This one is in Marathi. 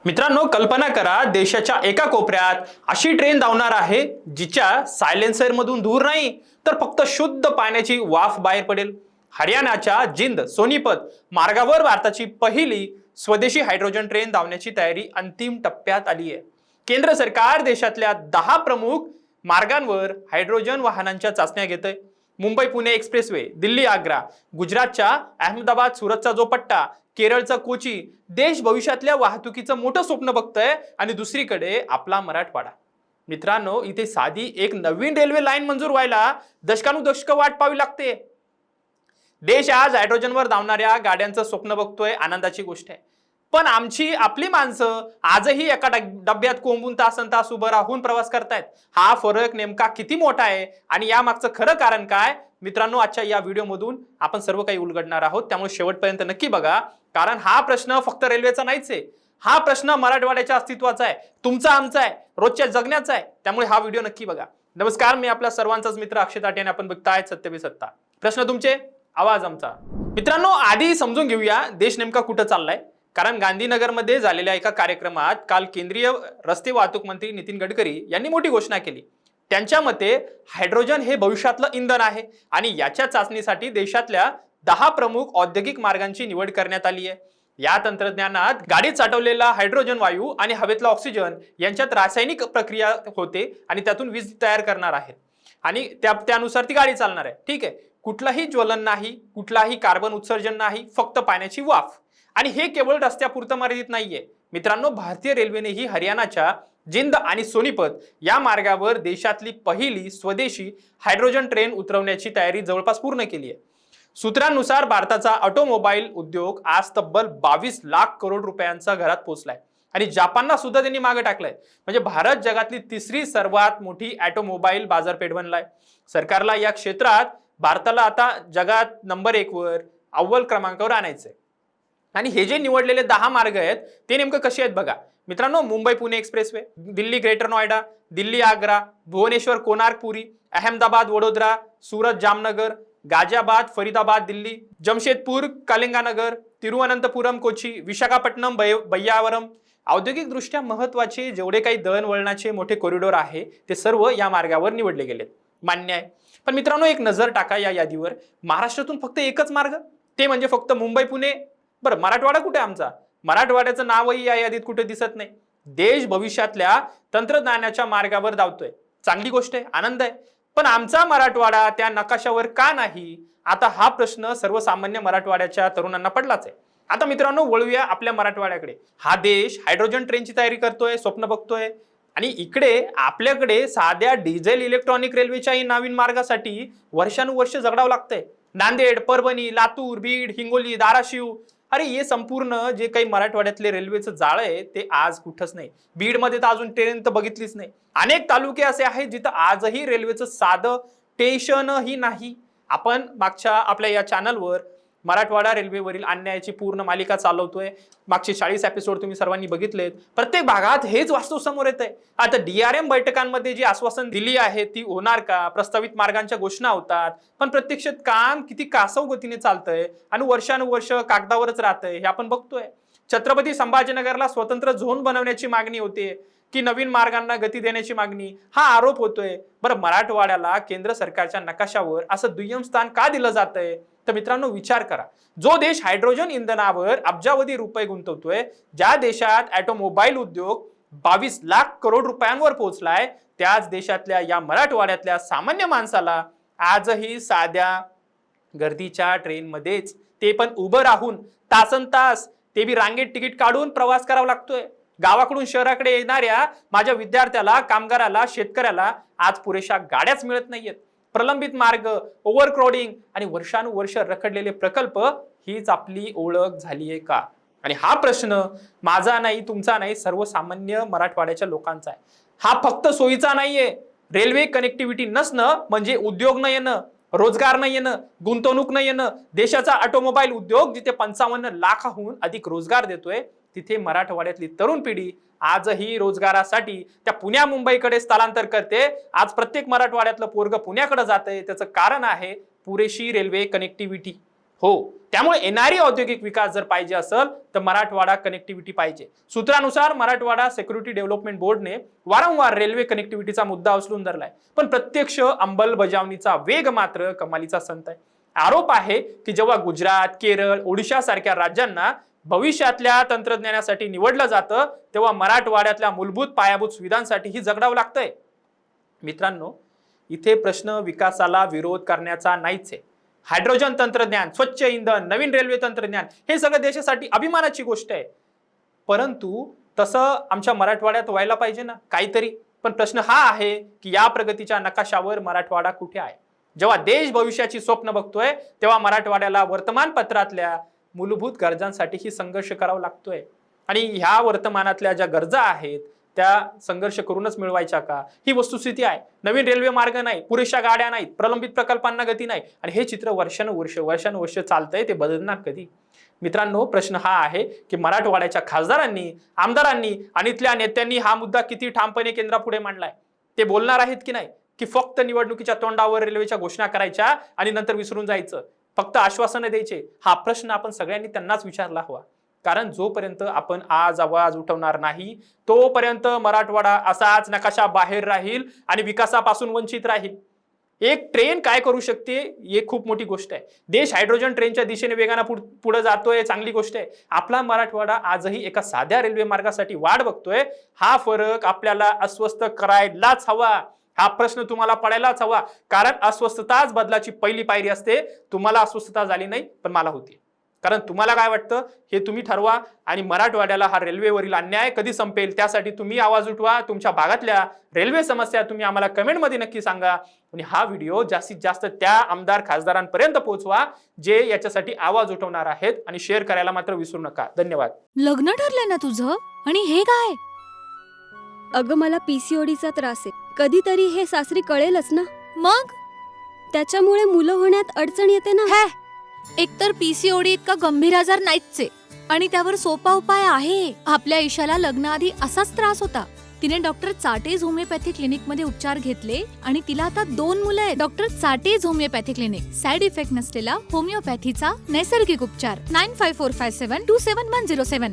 मित्रांनो, कल्पना करा देशाच्या एका कोपऱ्यात अशी ट्रेन धावणार आहे जिच्या सायलेन्सर मधून धूर नाही तर फक्त शुद्ध पाण्याची वाफ बाहेर पडेल। हरियाणाच्या जिंद सोनीपत मार्गावर भारताची पहिली स्वदेशी हायड्रोजन ट्रेन धावण्याची तयारी अंतिम टप्प्यात आली आहे। केंद्र सरकार देशातल्या 10 प्रमुख मार्गांवर हायड्रोजन वाहनांच्या चाचण्या घेतय। मुंबई पुणे एक्सप्रेसवे, दिल्ली आग्रा, गुजरातच्या अहमदाबाद सुरतचा जो पट्टा, केरळचा कोची, देश भविष्यातल्या वाहतुकीचं मोठं स्वप्न बघतोय आणि दुसरीकडे आपला मराठवाडा। मित्रांनो, इथे साधी एक नवीन रेल्वे लाईन मंजूर व्हायला दशकानुदशक वाट पाहावी लागते। देश आज हायड्रोजनवर धावणाऱ्या गाड्यांचं स्वप्न बघतोय, आनंदाची गोष्ट आहे। पण आपली माणसं आजही एका डब्यात कोंबून तासन तास उभं राहून प्रवास करतायत। हा फरक नेमका किती मोठा आहे आणि या मागचं खरं कारण काय? मित्रांनो, आजच्या या व्हिडिओमधून आपण सर्व काही उलगडणार आहोत, त्यामुळे शेवटपर्यंत नक्की बघा, कारण हा प्रश्न फक्त रेल्वेचा नाहीच आहे, हा प्रश्न मराठवाड्याच्या अस्तित्वाचा आहे, तुमचा आमचा आहे, रोजच्या जगण्याचा आहे। त्यामुळे हा व्हिडिओ नक्की बघा। नमस्कार, मी आपला सर्वांचाच मित्र अक्षय ताटे आणि आपण बघताय सत्य पे सत्ता। प्रश्न तुमचे, आवाज आमचा। मित्रांनो, आधी समजून घेऊया देश नेमका कुठं चाललाय। कारण गांधीनगरमध्ये झालेल्या एका कार्यक्रमात काल केंद्रीय रस्ते वाहतूक मंत्री नितीन गडकरी यांनी मोठी घोषणा केली। त्यांच्या मते हायड्रोजन हे भविष्यातलं इंधन आहे आणि याच्या चाचणीसाठी देशातल्या 10 प्रमुख औद्योगिक मार्गांची निवड करण्यात आली आहे। या तंत्रज्ञानात गाडीत साठवलेला हायड्रोजन वायू आणि हवेतला ऑक्सिजन यांच्यात रासायनिक प्रक्रिया होते आणि त्यातून वीज तयार करणार आहेत आणि त्यानुसार ती गाडी चालणार आहे। ठीक आहे, कुठलाही ज्वलन नाही, कुठलाही कार्बन उत्सर्जन नाही, फक्त पाण्याची वाफ। आणि हे केवळ रस्त्यापुरतं मर्यादित नाहीये मित्रांनो, भारतीय रेल्वेनेही हरियाणाच्या जिंद आणि सोनीपत या मार्गावर देशातली पहिली स्वदेशी हायड्रोजन ट्रेन उतरवण्याची तयारी जवळपास पूर्ण केली आहे। सूत्रांनुसार भारताचा ऑटोमोबाईल उद्योग आज तब्बल 22 लाख करोड रुपयांचा घरात पोहोचलाय आणि जपानला सुद्धा त्यांनी मागे टाकलंय। म्हणजे भारत जगातली तिसरी सर्वात मोठी ऑटोमोबाईल बाजारपेठ बनलाय। सरकारला या क्षेत्रात भारताला आता जगात नंबर 1 वर अव्वल क्रमांकावर आणायचंय। आणि हे जे निवडलेले 10 मार्ग आहेत ते नेमकं कसे आहेत बघा मित्रांनो। मुंबई पुणे एक्सप्रेसवे, दिल्ली ग्रेटर नोएडा, दिल्ली आग्रा, भुवनेश्वर कोणार्क पुरी, अहमदाबाद वडोदरा, सूरत जामनगर, गाजियाबाद फरीदाबाद दिल्ली, जमशेदपूर कलिंगानगर, तिरुवनंतपुरम कोची, विशाखापट्टणम बय्यावरम। औद्योगिक दृष्ट्या महत्वाचे जेवढे काही दळणवळणाचे मोठे कॉरिडॉर आहे ते सर्व या मार्गावर निवडले गेलेत, मान्य आहे। पण मित्रांनो, एक नजर टाका या यादीवर। महाराष्ट्रातून फक्त एकच मार्ग, ते म्हणजे फक्त मुंबई पुणे। बरं, मराठवाडा कुठे आमचा? मराठवाड्याचं नावही या यादीत कुठे दिसत नाही। देश भविष्यातल्या तंत्रज्ञानाच्या मार्गावर धावतोय, चांगली गोष्ट आहे, आनंद आहे। पण आमचा मराठवाडा त्या नकाशावर का नाही? आता हा प्रश्न सर्वसामान्य मराठवाड्याच्या तरुणांना पडलाच आहे। आता मित्रांनो, वळूया आपल्या मराठवाड्याकडे। हा देश हायड्रोजन ट्रेनची तयारी करतोय, स्वप्न बघतोय आणि इकडे आपल्याकडे साध्या डिझेल इलेक्ट्रॉनिक रेल्वेच्याही नवीन मार्गासाठी वर्षानुवर्ष जगडावं लागतंय। नांदेड, परभणी, लातूर, बीड, हिंगोली, धाराशिव, अरे हे संपूर्ण जे काही मराठवाड्यातले रेल्वेचं जाळं आहे ते आज कुठंच नाही। बीडमध्ये तर अजून ट्रेन तर बघितलीच नाही। अनेक तालुके असे आहेत जिथं आजही रेल्वेचं साधं स्टेशनही नाही। आपण मागच्या आपल्या या चॅनलवर मराठवाडा रेल्वेवरील अन्यायाची पूर्ण मालिका चालवतोय। मागचे 40 एपिसोड तुम्ही सर्वांनी बघितलेत। प्रत्येक भागात हेच वास्तव समोर येत आहे। आता DRM बैठकांमध्ये जी आश्वासन दिली आहे ती होणार का? प्रस्तावित मार्गांच्या घोषणा होतात, पण प्रत्यक्षात काम किती कासव गतीने चालतंय आणि वर्षानुवर्ष कागदावरच राहतंय हे आपण बघतोय। छत्रपती संभाजीनगरला स्वतंत्र झोन बनवण्याची मागणी होते की नवीन मार्गांना गती देण्याची मागणी, हा आरोप होतोय। बरं, मराठवाड्याला केंद्र सरकारच्या नकाशावर असं दुय्यम स्थान का दिलं जातंय? तर मित्रांनो, विचार करा, जो देश हायड्रोजन इंधनावर अब्जावधी रुपये गुंतवतोय, ज्या देशात ऑटोमोबाईल उद्योग 22 लाख करोड रुपयांवर पोहोचलाय, त्याच देशातल्या या मराठवाड्यातल्या सामान्य माणसाला आजही साध्या गर्दीच्या ट्रेनमध्येच, ते पण उभं राहून तासनतास, ते बी रांगेत तिकीट काढून प्रवास करावा लागतोय। गावाकडून शहराकडे येणाऱ्या माझ्या विद्यार्थ्याला, कामगाराला, शेतकऱ्याला आज पुरेशा गाड्याच मिळत नाहीयेत। प्रलंबित मार्ग, ओव्हरक्राउडिंग आणि वर्षानुवर्ष रखडलेले प्रकल्प हीच आपली ओळख झालीये का? आणि हा प्रश्न माझा नाही, तुमचा नाही, सर्वसामान्य मराठवाड्याच्या लोकांचा आहे। हा फक्त सोयीचा नाहीये। रेल्वे कनेक्टिव्हिटी नसणं म्हणजे उद्योग न येणं, रोजगार न येणं, गुंतवणूक न येणं। देशाचा ऑटोमोबाईल उद्योग जिथे 55 लाखाहून अधिक रोजगार देतोय, तिथे मराठवाड्यातली तरुण पिढी आजही रोजगारासाठी त्या पुण्या मुंबईकडे स्थलांतर करते। आज प्रत्येक मराठवाड्यातलं पोरग पुण्याकडे जातंय, त्याचं कारण आहे पुरेशी रेल्वे कनेक्टिव्हिटी। हो, त्यामुळे येणारी औद्योगिक विकास जर पाहिजे असेल तर मराठवाडा कनेक्टिव्हिटी पाहिजे. सूत्रानुसार मराठवाडा सिक्युरिटी डेव्हलपमेंट बोर्डने वारंवार रेल्वे कनेक्टिव्हिटीचा मुद्दा उचलून धरलाय, पण प्रत्यक्ष अंमलबजावणीचा वेग मात्र कमालीचा संत आहे. आरोप आहे की जेव्हा गुजरात, केरळ, ओडिशा सारख्या राज्यांना भविष्यातल्या तंत्रज्ञानासाठी निवडलं जातं तेव्हा मराठवाड्यातल्या मूलभूत पायाभूत सुविधांसाठीही झगडावं लागतंय. मित्रांनो, इथे प्रश्न विकासाला विरोध करण्याचा नाहीच आहे. हायड्रोजन तंत्रज्ञान, स्वच्छ इंधन, नवीन रेल्वे तंत्रज्ञान हे सगळं देशासाठी अभिमानाची गोष्ट आहे. परंतु तसं आमच्या मराठवाड्यात व्हायला पाहिजे ना काहीतरी. पण प्रश्न हा आहे की या प्रगतीच्या नकाशावर मराठवाडा कुठे आहे? जेव्हा देश भविष्याची स्वप्न बघतोय तेव्हा मराठवाड्याला वर्तमानपत्रातल्या मूलभूत गरजांसाठीही संघर्ष करावा लागतोय. आणि ह्या वर्तमानातल्या ज्या गरजा आहेत त्या संघर्ष करूनच मिळवायच्या का? ही वस्तुस्थिती आहे. नवीन रेल्वे मार्ग नाही, पुरेशा गाड्या नाहीत, प्रलंबित प्रकल्पांना गती नाही आणि हे चित्र वर्षानुवर्ष चालतंय. ते बदलणार कधी? मित्रांनो, प्रश्न हा आहे की मराठवाड्याच्या खासदारांनी, आमदारांनी आणि इथल्या नेत्यांनी हा मुद्दा किती ठामपणे केंद्रापुढे मांडलाय? ते बोलणार आहेत की नाही? की फक्त निवडणुकीच्या तोंडावर रेल्वेच्या घोषणा करायच्या आणि नंतर विसरून जायचं, फक्त आश्वासनं द्यायचे? हा प्रश्न आपण सगळ्यांनी त्यांनाच विचारला हवा. कारण जोपर्यंत आपण आज आवाज उठवणार नाही तोपर्यंत मराठवाडा असाच नकाशा बाहेर राहील आणि विकासापासून वंचित राहील. एक ट्रेन काय करू शकते ही खूप मोठी गोष्ट आहे. देश हायड्रोजन ट्रेनच्या दिशेने वेगाने पुढे जातोय, चांगली गोष्ट आहे. आपला मराठवाडा आजही एका साध्या रेल्वे मार्गासाठी वाट बघतोय. हा फरक आपल्याला अस्वस्थ करायलाच हवा. हा प्रश्न तुम्हाला पडायलाच हवा, कारण अस्वस्थताच बदलाची पहिली पायरी असते. तुम्हाला अस्वस्थता झाली नाही, पण मला होती. कारण तुम्हाला काय वाटतं हे तुम्ही ठरवा आणि मराठवाड्याला हा रेल्वेवरील अन्याय कधी संपेल त्यासाठी तुम्ही आवाज उठवा. तुमच्या भागातल्या रेल्वे समस्या तुम्ही आम्हाला कमेंटमध्ये नक्की सांगा आणि हा व्हिडिओ जास्तीत जास्त त्या आमदार खासदारांपर्यंत पोहोचवा जे याच्यासाठी आवाज उठवणार आहेत आणि शेअर करायला मात्र विसरू नका. धन्यवाद. लग्न ठरलंय ना तुझं? आणि हे काय? अगं, मला पीसीओडीचा त्रास आहे. कधीतरी हे सासरी कळेलच ना. मग त्याच्यामुळे मुलं होण्यात अडचण येते ना. हे एकतर पीसीओडी इतका गंभीर आजार नाहीच आहे आणि त्यावर सोपा उपाय आहे. आपल्या ईशाला लग्नाआधी असाच त्रास होता. तिने डॉक्टर चाटेज होमिओपॅथी क्लिनिक मध्ये उपचार घेतले आणि तिला आता 2 मुलं आहेत. डॉक्टर चाटेज होमिओपॅथी क्लिनिक, साइड इफेक्ट नसलेला होमिओपॅथीचा नैसर्गिक उपचार. 9545727107